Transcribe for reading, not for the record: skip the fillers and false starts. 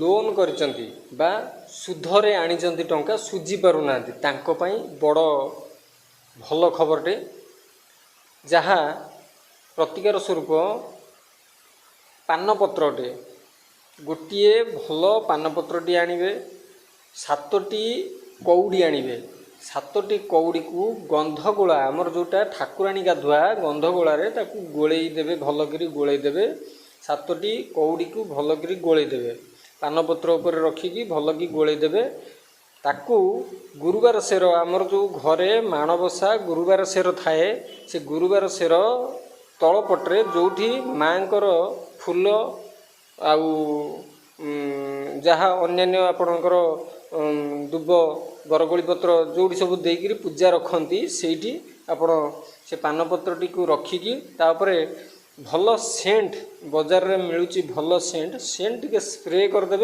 Loan करिसंती बा सुधरे आनिचंती टंका सुझी पारु नांती तांको पई बड़ भल खबरटे जहाँ प्रतिकार स्वरूप पानपत्रटे गोटे भल पानपत्रटी आणवे 7टी कौड़ी आणवे 7टी कौड़ी को गंधगोला आमर जोटा ठाकुराणी गाधुआ गंधगोलारे ताकू गोलई देवे भलकरी गोलई देवे 7टी कौड़ी को भलकरी गोलई देवे पानपत्र उपर रखिकी भलकी गोलई देवे ताकू गुरुवार सेर आमर जो घरे माणबसा गुरुवार सेर थाए से गुरुवार सेर तलपट्रे जोठी माँकर फूल आउ जहाँ अन्यान्य आपणकर दुब बरगोली पत्र जोड़ी सब देकर पूजा रखती से आपण से पानपत्रटी को रखिकी तापरे भल सेंट बजार रे मिलूची भल सेंट टिके स्प्रे करदेवे।